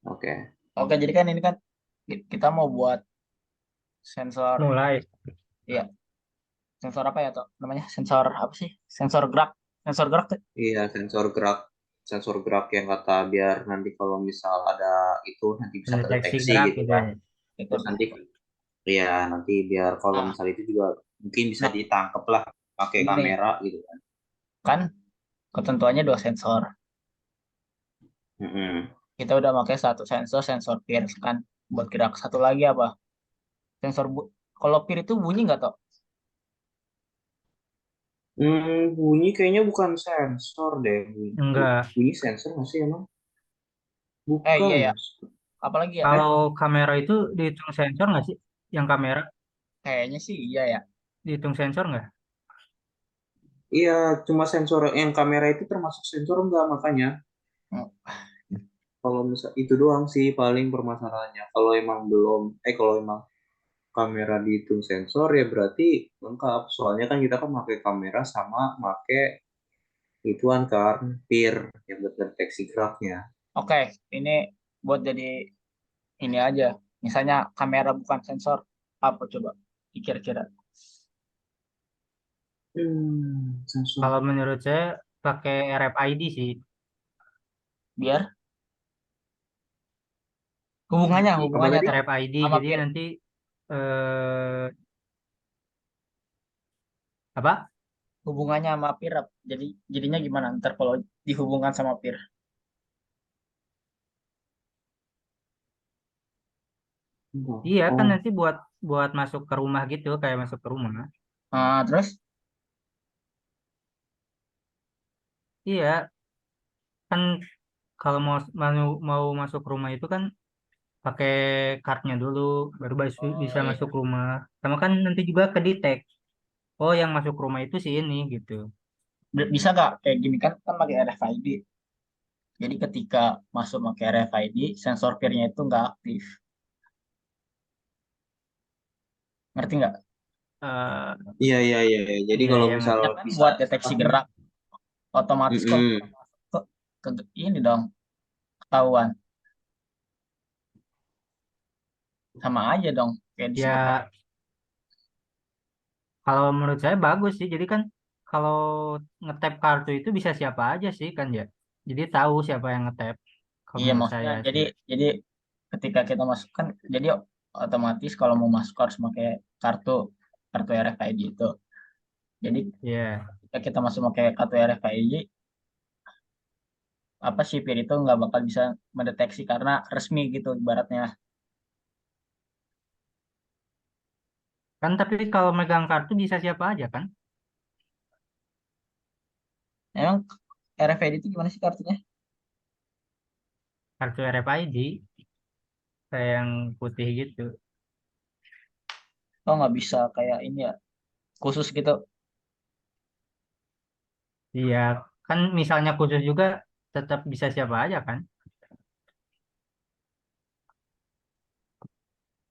Oke. Oke, jadi kan ini kan kita mau buat sensor, Mulai. ya sensor apa ya toh namanya? Sensor apa sih? Sensor gerak tuh. Iya, sensor gerak yang kata biar nanti kalau misal ada itu nanti bisa Deteksi terdeteksi gerak gitu gitu kan. ya. Terus Gitu. nanti ya nanti biar kalau Nah, misal itu juga mungkin bisa nah ditangkap lah pakai ini nih kamera gitu kan. kan ketentuannya dua sensor. Mm-mm. Kita udah pakai satu sensor, sensor pierce kan. Buat gerak satu lagi apa? Sensor kalau peer itu bunyi nggak toh? Bunyi kayaknya bukan sensor deh. Enggak. Bunyi sensor nggak sih emang? Iya Bukan. ya. Apalagi ya? Kalau kamera itu dihitung sensor nggak sih? Yang kamera Kayaknya sih iya ya. dihitung sensor nggak? Iya, cuma sensor yang kamera itu termasuk sensor enggak makanya. Hmm. Kalau misal itu doang sih paling permasalahannya. Kalau emang kamera dihitung sensor ya berarti lengkap. Soalnya kan kita kan pakai kamera sama pakai ituan kan, peer yang buat deteksi geraknya. Oke, ini buat jadi ini aja. Misalnya kamera bukan sensor, apa coba? Kira-kira. Sensor. Kalau menurut saya pakai RFID sih. Biar hubungannya, Apa hubungannya tadi? toh RFID sama jadi peer. nanti apa? Hubungannya sama peer. Jadi jadinya gimana ntar kalau dihubungkan sama peer? Iya kan Oh, nanti buat buat masuk ke rumah gitu, kayak masuk ke rumah. Terus Iya, kan kalau mau mau mau masuk rumah itu kan pakai kartunya dulu, baru oh bisa masuk iya. rumah. Sama kan nanti juga ke detect. Oh, yang masuk rumah itu si ini gitu. Bisa nggak kayak gini kan kan pakai RFID. Jadi ketika masuk pakai RFID, sensor peer-nya itu nggak aktif. Ngerti nggak? eh iya iya iya. Iya. Jadi iya kalau yang misal Harusnya kan bisa, buat deteksi gerak, otomatis kalau kita Mm-mm. masuk ini dong ketahuan. Sama aja dong kayak disebut ya kalau menurut saya bagus sih. Jadi kan kalau ngetap kartu itu bisa siapa aja sih kan ya. Jadi tahu siapa yang ngetap. Kalau iya menurut maksudnya saya jadi sih. jadi ketika kita masuk kan jadi otomatis kalau mau masuk harus pakai kartu kartu RFID itu. Jadi Iya. ketika kita masuk pakai kartu RFID apa sipir itu nggak bakal bisa mendeteksi karena resmi gitu ibaratnya. Kan tapi kalau megang kartu bisa siapa aja kan? Emang RFID itu gimana sih kartunya? Kartu RFID kayak yang putih gitu. Oh nggak bisa kayak ini ya khusus gitu. Iya, kan misalnya khusus juga tetap bisa siapa aja kan?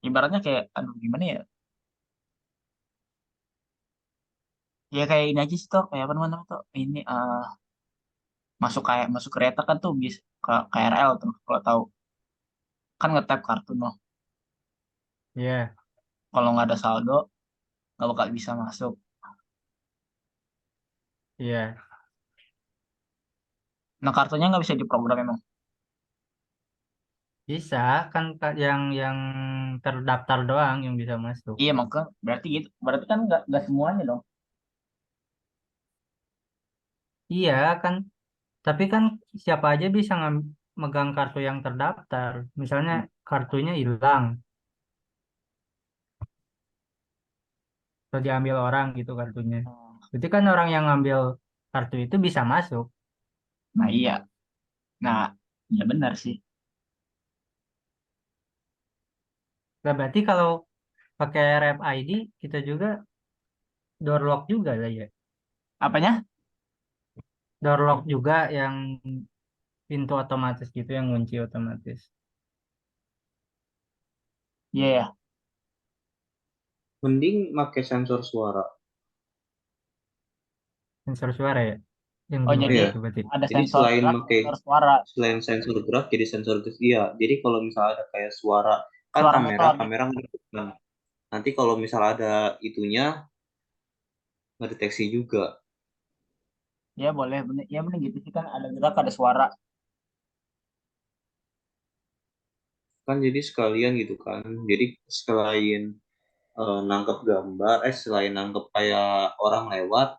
Ibaratnya kayak aduh gimana ya? Ya kayak ini aja sih tuh kayak apa namanya tuh ini masuk kayak masuk kereta kan tuh bis ke KRL tuh kalau tahu kan ngetap kartu noh. Iya, Kalau nggak ada saldo nggak bakal bisa masuk. iya. Nah kartunya nggak bisa diprogram emang. Bisa kan yang terdaftar doang yang bisa masuk. Iya maka berarti gitu. Berarti kan nggak semuanya dong. Iya kan, tapi kan siapa aja bisa megang kartu yang terdaftar. Misalnya Hmm. kartunya hilang atau diambil orang gitu kartunya. Berarti kan orang yang ngambil kartu itu bisa masuk. Nah iya. Nah ya benar sih. Nah, berarti kalau pakai RFID kita juga door lock juga lah ya. Apanya? Door lock juga yang pintu otomatis gitu yang kunci otomatis. Iya ya. Mending pakai sensor suara. Sensor suara ya. Yang Oh gimana jadi Iya. tuh berarti? ada Jadi sensor gerak, sensor suara, selain sensor gerak jadi sensor iya. Jadi kalau misalnya ada kayak suara kan suara kamera motor gitu. kamera ngerekam. Nanti kalau misalnya ada itunya ngedeteksi juga. Ya boleh, bener, ya bener gitu sih kan ada gerak, ada suara. Kan jadi sekalian gitu kan. Jadi selain nangkep gambar, selain nangkep kayak orang lewat,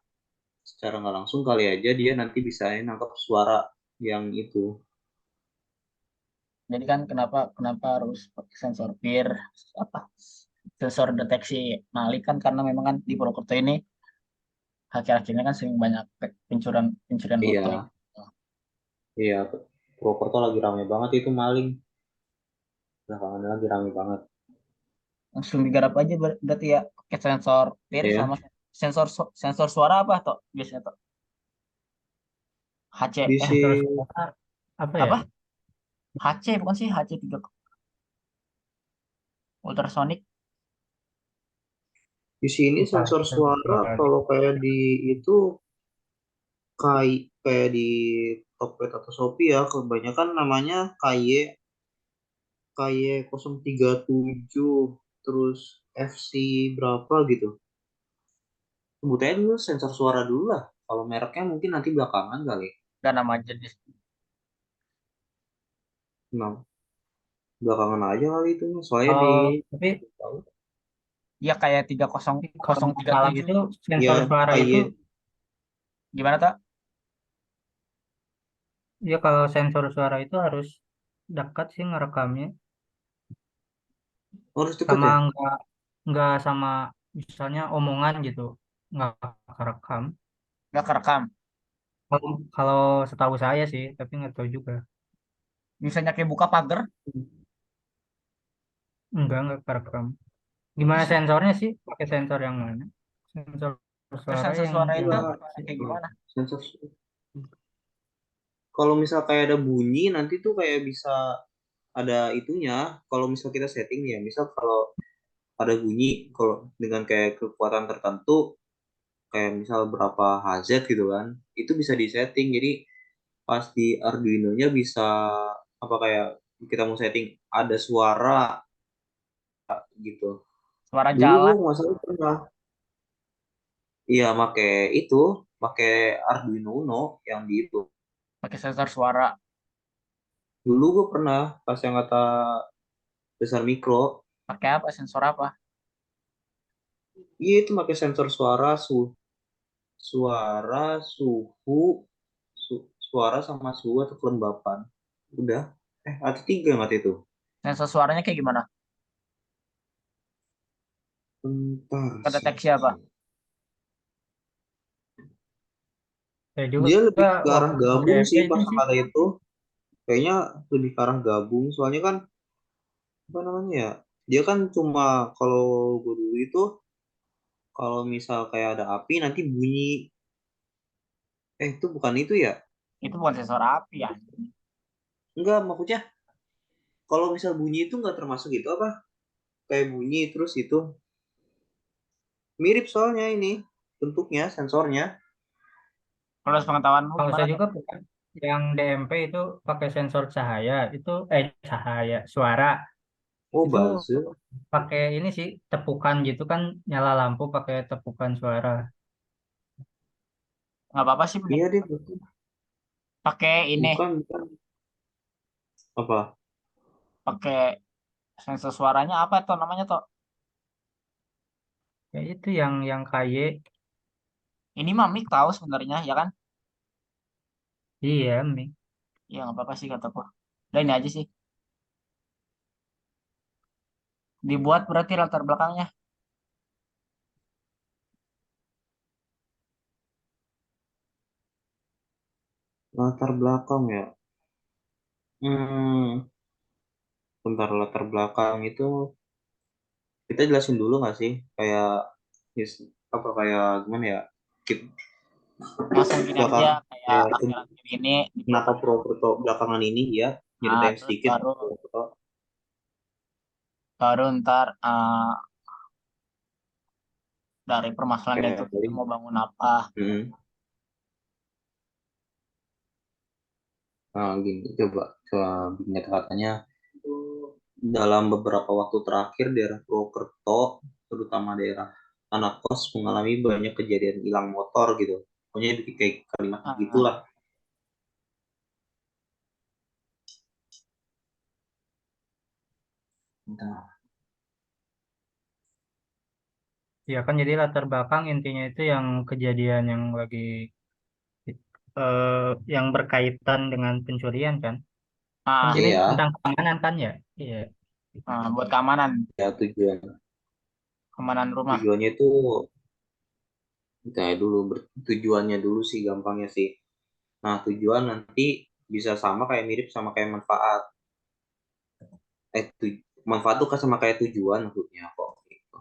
secara nggak langsung kali aja dia nanti bisa nangkep suara yang itu. Jadi kan kenapa kenapa harus pakai sensor PIR apa sensor deteksi maling kan karena memang kan di Purwokerto ini akhir-akhir ini kan sering banyak pencurian pencurian motor. Iya, iya. Purwokerto lagi rame banget itu maling. Belakangan lagi rame banget. Langsung digarap aja berarti ya pakai sensor PIR Iya, sama sensor suara apa toh biasanya toh HC di Sensor sini suara apa ya? apa HC bukan sih HC 3 ultrasonic. di sini Lupa sensor sensor suara lagi. kalau kayak di itu kayak di Tokped atau Shopee ya kebanyakan namanya KY 037 terus FC berapa gitu. Sebutnya dulu sensor suara dulu lah. Kalau mereknya mungkin nanti belakangan kali. Dan nama jenis Nah, belakangan aja kali itu. Soalnya di Oh, tapi ya kayak tiga kalau kosong nggak tiga salah tujuh itu ya sensor suara itu KY gimana toh ya kalau sensor suara itu harus dekat sih ngerekamnya, harus deket sama ya. nggak sama misalnya omongan gitu nggak kerekam. nggak kerekam Kalau kalau setahu saya sih, tapi nggak tahu juga. misalnya kayak buka pagar Nggak kerekam. Gimana bisa. sensornya sih? Pakai sensor yang mana? Sensor Terus suara sensor yang suara itu Enggak. gimana kayak gimana Sensor. Kalau misal kayak ada bunyi nanti tuh kayak bisa ada itunya. Kalau misal kita setting ya, misal kalau ada bunyi, kalau dengan kayak kekuatan tertentu, kayak misal berapa Hz gitu kan, itu bisa disetting. Jadi pas di Arduino-nya bisa apa kayak kita mau setting ada suara gitu. suara Dulu gua jalan nggak salah pernah, iya pakai Arduino Uno yang di itu. pakai sensor suara Dulu gua pernah pas yang kata besar mikro, pakai apa sensor apa iya itu pakai sensor suara, suara, suhu, suara sama suhu atau kelembapan. Udah, ada tiga nggak itu? sensor suaranya kayak gimana Bentar sih. kedeteksi apa saya juga Dia lebih ke arah waktu gabung SMP sih itu pas sih. kata itu. Kayaknya lebih ke arah gabung. Soalnya kan apa namanya ya? Dia kan cuma kalau gue dulu itu kalau misal kayak ada api nanti bunyi. Itu bukan itu ya? itu bukan sensor api ya Enggak, maksudnya kalau misal bunyi itu nggak termasuk itu apa? Kayak bunyi terus itu mirip soalnya ini bentuknya sensornya. kalau sepengetahuanmu Kalau gimana saya tuh juga pakai yang DMP itu pakai sensor cahaya itu cahaya suara Oh, itu buzzer. pakai ini sih tepukan gitu kan, nyala lampu pakai tepukan suara. nggak apa-apa sih Iya bener deh, pakai ini bukan apa? pakai sensor suaranya apa tuh namanya tuh Ya itu yang KY. ini mah mic tahu sebenarnya ya kan Iya, Mi. ya nggak apa-apa sih kataku udah ini aja sih dibuat berarti latar belakangnya Latar belakang ya. Hmm, bentar latar belakang itu kita jelasin dulu nggak sih? Kayak apa kayak gimana ya? Kita langsung gini aja belakang kayak kayak akhir-akhir ini di kenapa Purwokerto Purwokerto belakangan ini ya nah nyeritain terus sedikit baru Purwokerto. baru ntar dari permasalahan itu Kayak kita tadi. mau bangun apa Hmm. Nah, gini, coba ingat katanya dalam beberapa waktu terakhir daerah Purwokerto, terutama daerah anak kos mengalami banyak kejadian hilang motor gitu. Pokoknya kayak kalimat Ah, gitulah. Nah, Ya kan jadi latar belakang intinya itu yang kejadian yang lagi yang berkaitan dengan pencurian kan. Kan ah, jadi iya, tentang keamanan kan ya. Iya. buat keamanan, ya keamanan rumah. tujuannya itu kayak dulu tujuannya dulu sih gampangnya sih. Nah, tujuan nanti bisa sama kayak mirip sama kayak manfaat. Manfaat tuh kan sama kayak tujuan maksudnya kok. Gitu.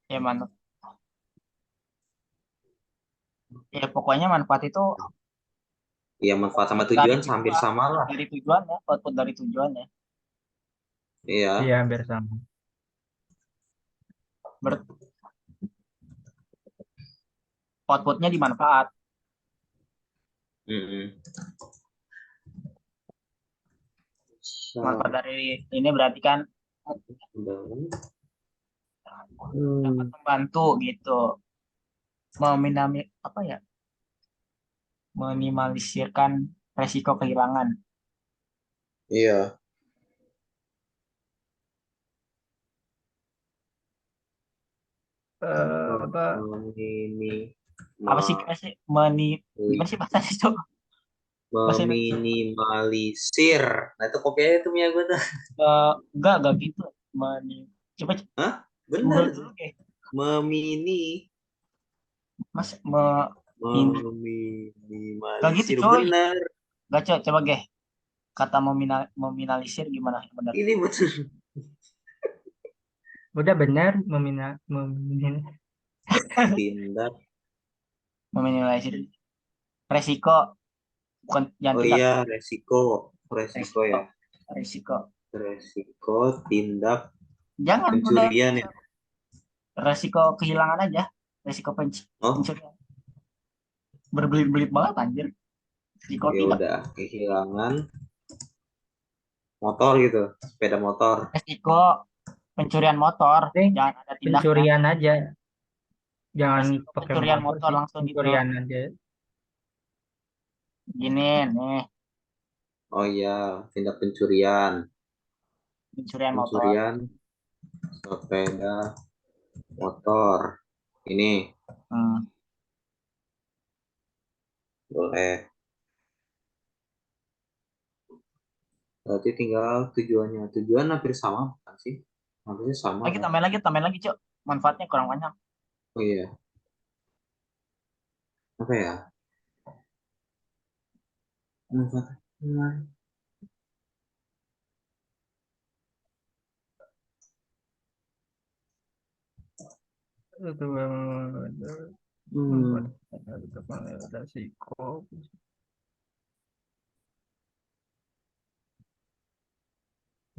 Ya, ya pokoknya manfaat itu Iya, manfaat sama output dari tujuan hampir tujuan, sama lah. dari tujuan ya, output dari tujuan ya. Iya. Iya hampir sama. Ber Outputnya di manfaat. Mm-mm. Manfaat So, dari ini berarti kan dapat Hmm, membantu gitu, meminami apa ya, minimalisirkan resiko kehilangan. iya. Apa Meminima, Apa sih kira sih gimana sih bahasa itu, bahasa Indonesia? meminimalisir. Nah, itu kopi aja tuh Mia gue tuh. Enggak gitu. Meni Coba Hah? Bener Google tuh. dulu deh. Memini, Mas ini enggak gitu meminimalisir. coy. Bener. Enggak coba deh. Kata meminimalisir gimana yang benar? Ini bener. udah benar memina Tindak. Meminimalisir resiko, bukan jangan Oh tindak, iya, resiko. Resiko resiko, ya. resiko. Resiko tindak Jangan udah pencurian ya. resiko kehilangan aja, resiko Oh, pencurian. Berbelit-belit banget anjir. Resiko ya tindak, udah. Kehilangan motor gitu. Sepeda motor. resiko pencurian motor, jangan ada tindaknya. pencurian aja, jangan Resiko pakai pencurian motor motor sih, langsung gitu. pencurian aja. Gini nih, Oh iya, tindak pencurian. pencurian motor. Pencurian sepeda motor. Ini Hmm. boleh. Berarti tinggal tujuannya. Tujuan hampir sama bukan sih? Hampirnya sama Lagi kan? tambahin lagi, Cuk. Manfaatnya kurang banyak. Oh iya. Apa ya? Manfaat. Itu membuat Hmm. resiko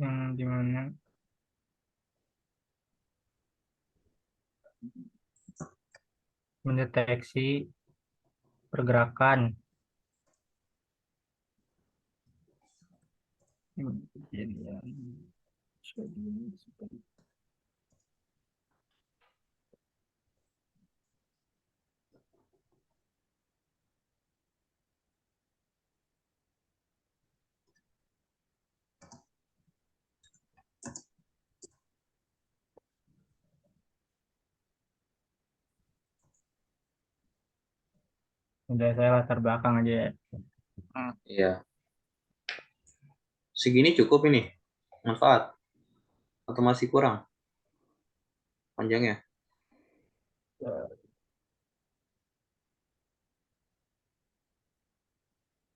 yang dimana mendeteksi pergerakan kejadian. Udah saya latar belakang aja ya. Hmm. Iya. Segini cukup ini. Manfaat. Atau masih kurang panjangnya?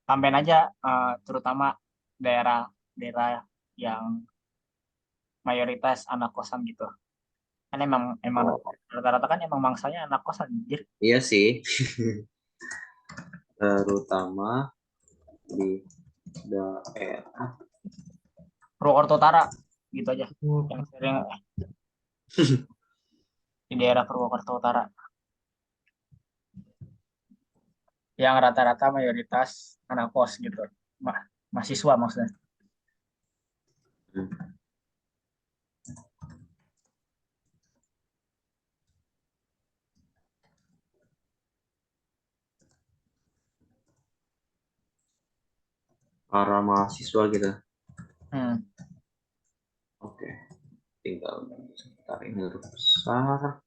Tambahin aja, terutama daerah daerah yang mayoritas anak kosan gitu. Kan emang emang Oh, rata-rata kan emang mangsanya anak kosan anjir. iya sih. Terutama di daerah. Purwokerto Utara gitu aja. Yang sering di daerah Purwokerto Utara yang rata-rata mayoritas anak kos gitu. mahasiswa maksudnya. Hmm. Para mahasiswa gitu. Hmm. Oke, tinggal sebentar ini huruf besar,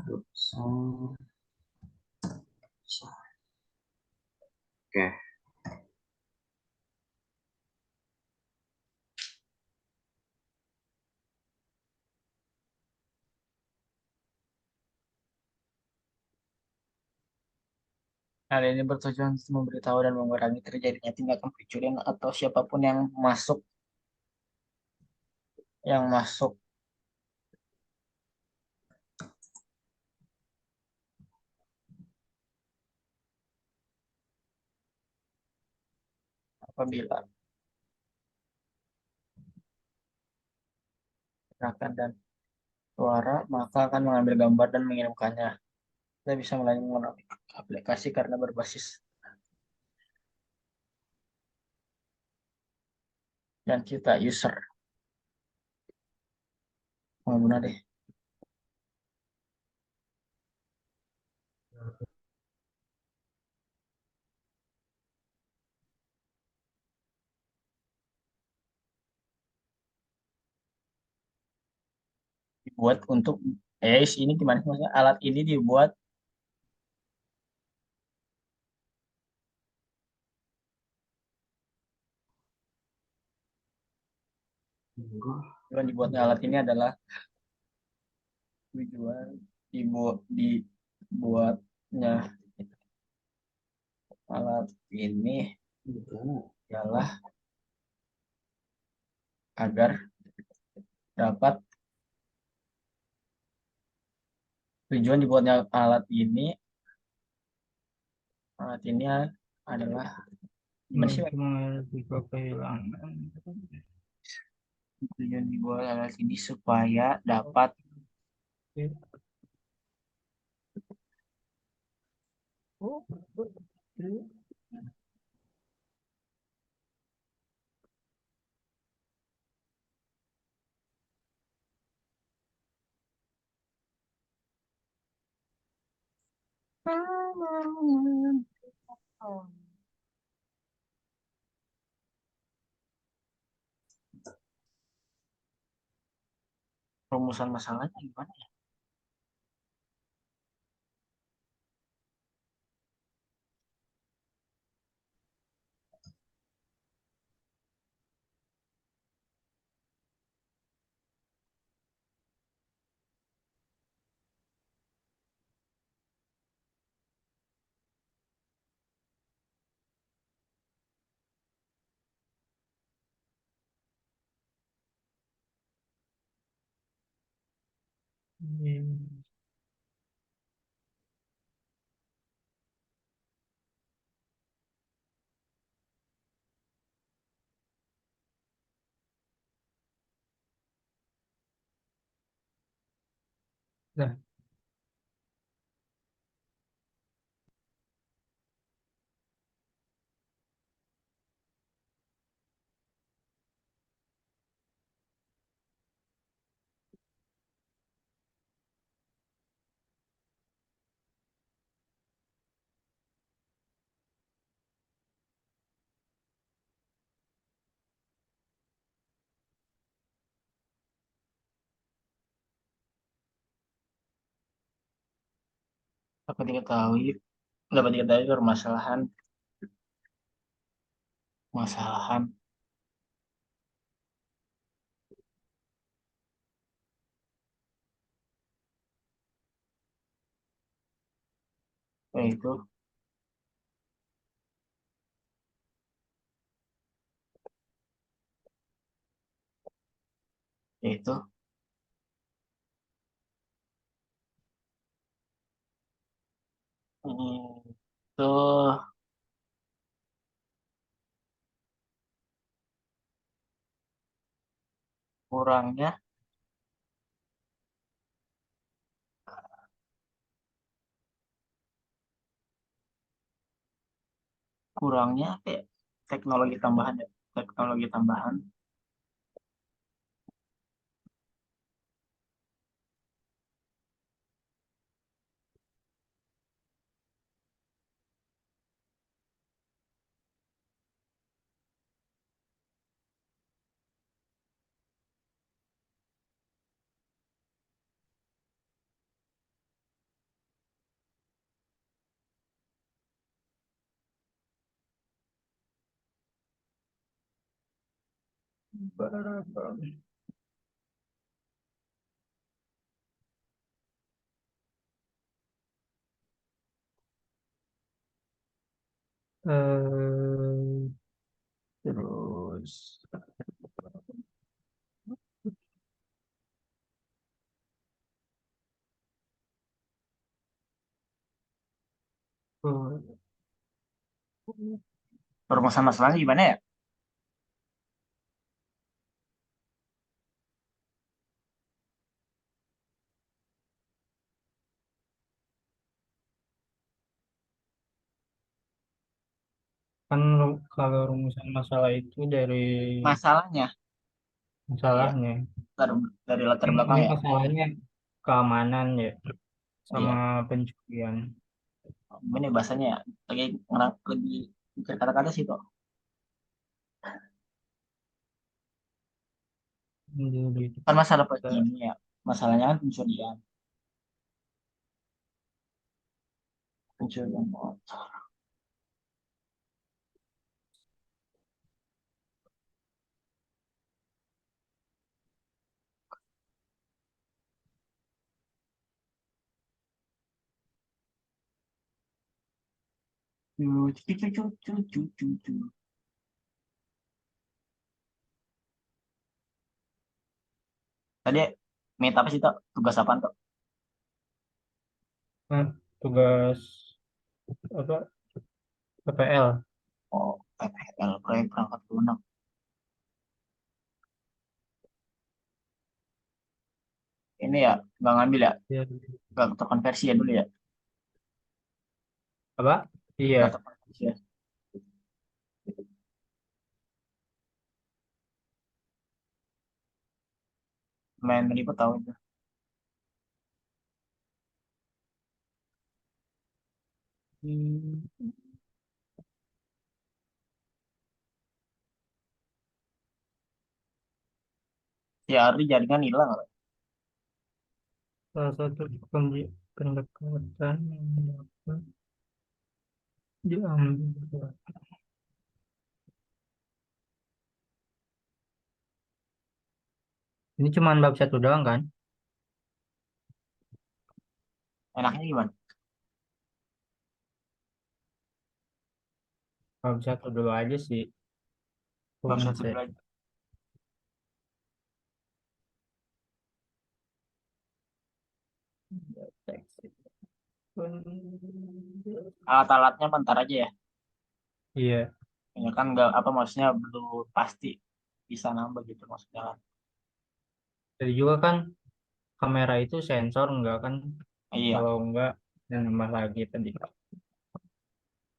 huruf besar, besar. Oke, Hal ini bertujuan untuk memberitahu dan mengurangi terjadinya tindakan pencurian atau siapapun yang masuk apabila gerakan dan suara maka akan mengambil gambar dan mengirimkannya. Kita bisa melalui menggunakan aplikasi karena berbasis dan kita user pengguna deh dibuat untuk ini gimana sih maksudnya alat ini dibuat enggak. tujuan dibuatnya alat ini adalah tujuan dibuatnya alat ini Enggak. adalah agar dapat tujuan dibuatnya alat ini adalah gimana sih Jika kehilangan. tujuan dibuat alat ini supaya dapat rumusan masalahnya gimana ya? Nah, Dapat diketahui permasalahan yaitu yaitu itu kurangnya kurangnya kayak teknologi tambahan ya, teknologi tambahan. Eh, Terus perumusan masalahnya gimana ya? kan kalau rumusan masalah itu dari Masalahnya ya masalahnya. dari latar belakang Ini ya. masalahnya keamanan ya sama Iya, pencurian. ini bahasanya ya. Lagi mikir kata-kata sih kok. Jadi Kan masalah kita ini ya. Masalahnya kan pencurian. Pencurian motor. Cu, cu, cu, cu, cu, cu, cu, cu. Tadi meet apa sih, Tok? Tugas apa, Tok? kan tugas apa PPL. Oh, PPL, proyek perangkat lunak. Ini ya, nggak ngambil ya? Ya, Nggak terkonversi ya dulu ya? apa? Nggak Iya. terkonversi ya? Main meliput tahu itu. Hmm, Si Ari jaringan hilang. salah satu pendekatan yang dapat diambil. Ini cuma bab satu doang kan? Enaknya gimana? Bab satu dulu aja sih. Bab Bonus satu ya. dulu aja. Alat-alatnya bentar aja ya. Iya. Ya kan nggak apa maksudnya belum pasti bisa nambah gitu maksudnya kan. Jadi juga kan kamera itu sensor enggak kan? Iya, Kalau enggak, dan nambah lagi tadi.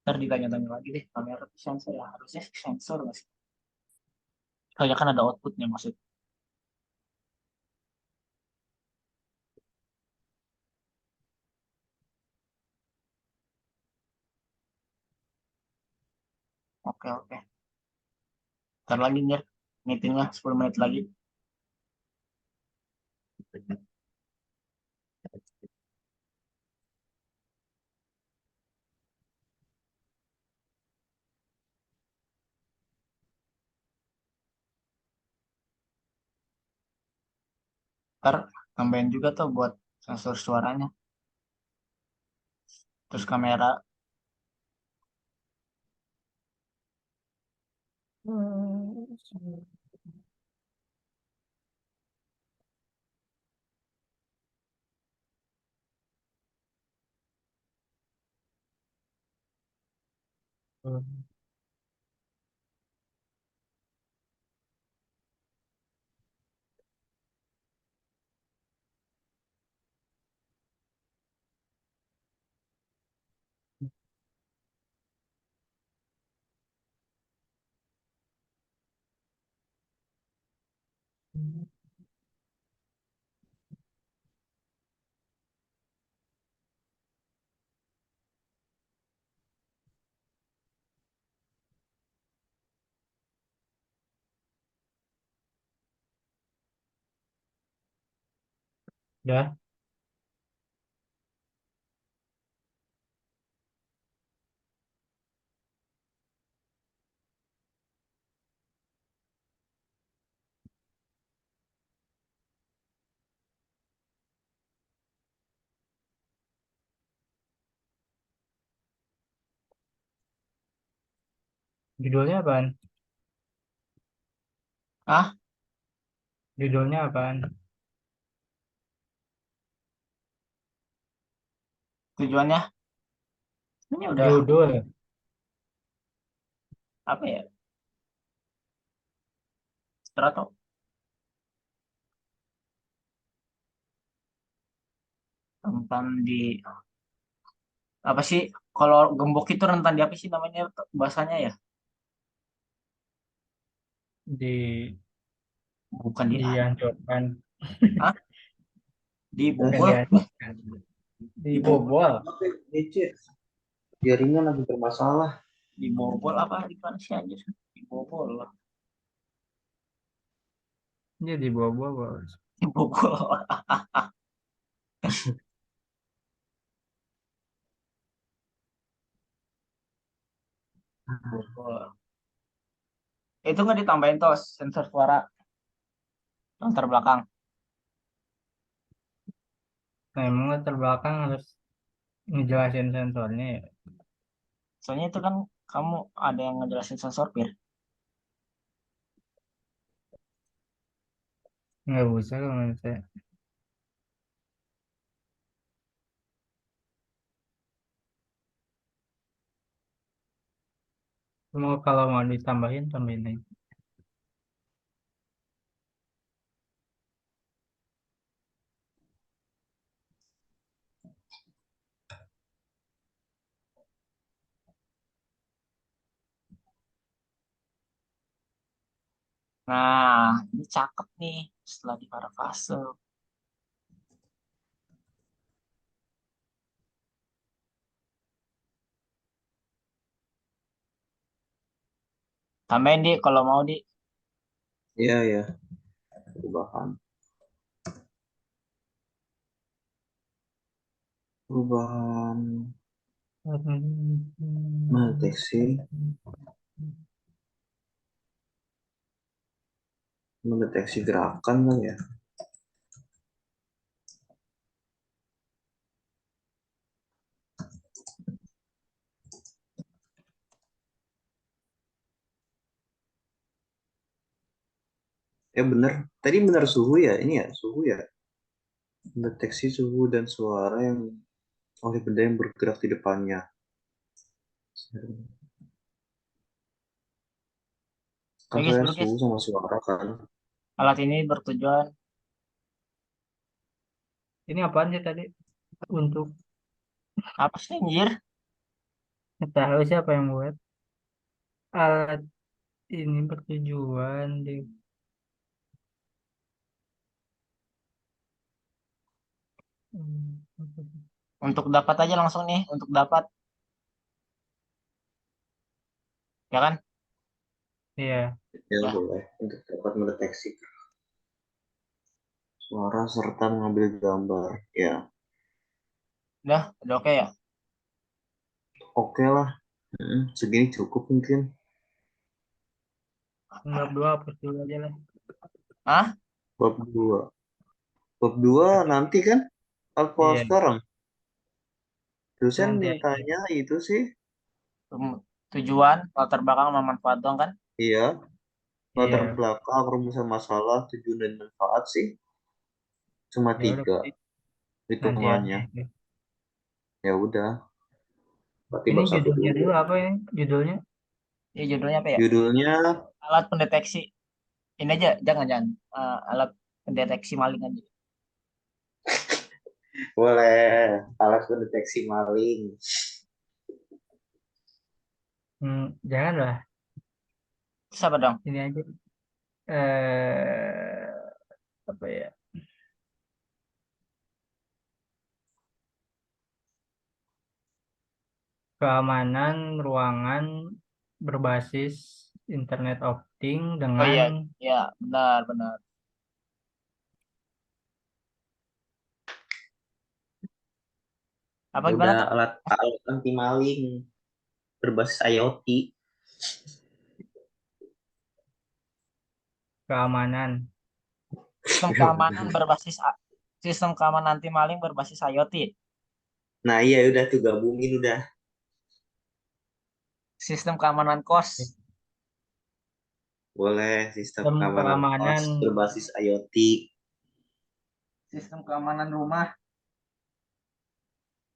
ntar ditanya-tanya lagi deh kamera tuh sensor ya harusnya sih sensor nggak sih? Soalnya kan ada outputnya maksud. Oke oke. Ntar lagi nih meetingnya 10 menit lagi. Ntar tambahin juga tuh buat sensor suaranya. Terus kamera. Ya, judulnya apaan? Ah, Judulnya apaan? tujuannya ini udah Judul. apa ya? Strato. Rentan di apa sih? Kalau gembok itu rentan di apa sih namanya bahasanya ya? Di Bukan di dihancurkan, ah, bukan dibobol, dihancurkan, Dibobol dibobol. apa DC? Jaringan lagi bermasalah. dibobol apa gimana sih anjir? Dibobol lah. Dia dibobol, Bos. Dibobol. Dibobol. Itu nggak ditambahin tuh sensor suara latar belakang. Nah, emang latar belakang harus ngejelasin sensornya ya. Soalnya itu kan kamu ada yang ngejelasin sensor peer. Nggak usah kalau menurut saya. Mau kalau mau ditambahin, tambahin aja. Nah, ini cakep nih setelah di parafase. Tambahin di kalau mau di. Iya ya, perubahan. Perubahan mendeteksi mendeteksi gerakan kan ya. Ya bener. Tadi benar suhu ya. Ini ya suhu ya. Mendeteksi suhu dan suara yang oleh benda yang bergerak di depannya. Kan Bagus, saya bagus. suhu sama suara kan. Alat ini bertujuan Ini apaan sih tadi? Untuk apa sih anjir? tahu siapa yang buat alat ini bertujuan di Untuk dapat aja langsung nih, untuk dapat, ya kan? iya. Ya Ya, boleh. Untuk dapat mendeteksi suara serta mengambil gambar. Ya udah oke ya. oke lah. Segini cukup mungkin. Bab dua hapus dulu aja lah. Ah, Bab 2. Bab 2 nanti kan? Apa Iya, sekarang? Dosen nanti aja. mintanya itu sih. tujuan, latar belakang, sama manfaat doang kan? Iya. Latar Iya, belakang, rumusan masalah, tujuan dan manfaat sih. Cuma ya udah 3 nanti aja hitungannya. itu. Ya udah. Berarti Ini bab satu judulnya dulu. dulu apa ya? Judulnya Ya judulnya apa ya? Judulnya Alat pendeteksi. Ini aja, jangan. Alat pendeteksi maling aja. boleh alat pendeteksi maling. janganlah Terus apa dong? ini aja. apa ya? Keamanan ruangan berbasis internet of thing Oh dengan iya, ya benar benar. Apa Ya gimana udah, tuh? alat alat anti maling berbasis IoT. keamanan. Sistem keamanan berbasis sistem keamanan anti maling berbasis IoT. Nah iya udah tuh gabungin udah. Sistem keamanan kos. Boleh sistem Sistem keamanan kos keamanan berbasis IoT. Sistem keamanan rumah.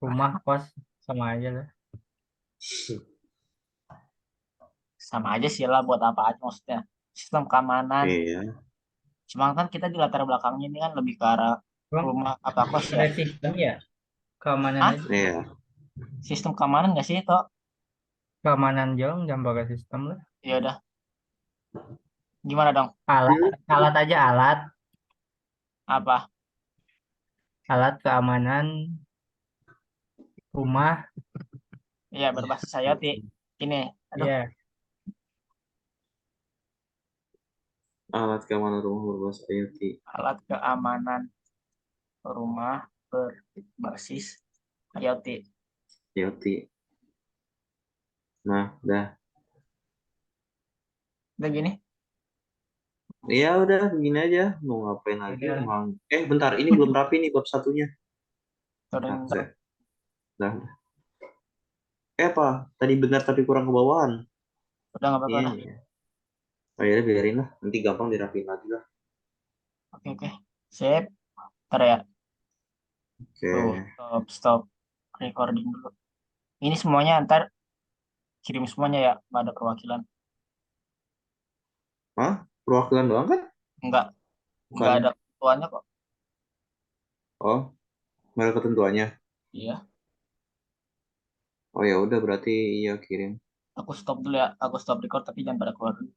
rumah kos sama aja lah. Sama aja sih lah buat apa aja maksudnya. Sistem keamanan. Iya. Cuma kan kita di latar belakangnya ini kan lebih ke arah Bang, rumah apa kos ya. ada sistem ya keamanan Hah? aja. Iya. Sistem keamanan nggak sih toh? Keamanan jong jam pakai sistem lah. Ya udah. Gimana dong? Alat, Hmm, alat aja alat, Apa? alat keamanan rumah. Ya berbasis IoT. Ini, aduh, Ya, alat keamanan rumah berbasis IoT. alat keamanan rumah berbasis IoT. IoT. Nah, udah. Udah gini. Ya udah begini aja. Mau ngapain lagi udah. emang. Bentar, ini belum rapi nih bab satunya. Turunin Nah, ntar. udah. Apa? Tadi benar tapi kurang ke bawahan. Udah nggak apa-apa Iya, udah. iya. Oh ya, biarin lah. Nanti gampang dirapiin lagi lah. Oke oke. Sip. Ntar ya. Tuh, Oke. stop stop recording dulu. Ini semuanya ntar kirim semuanya ya. Nggak ada perwakilan. Hah? Perwakilan doang kan? Nggak nggak ada Bukan. ketuanya kok. Oh, nggak ada ketentuannya. Iya. Oh ya udah berarti iya kirim. Aku stop dulu ya. Aku stop record tapi jangan pada keluar dulu.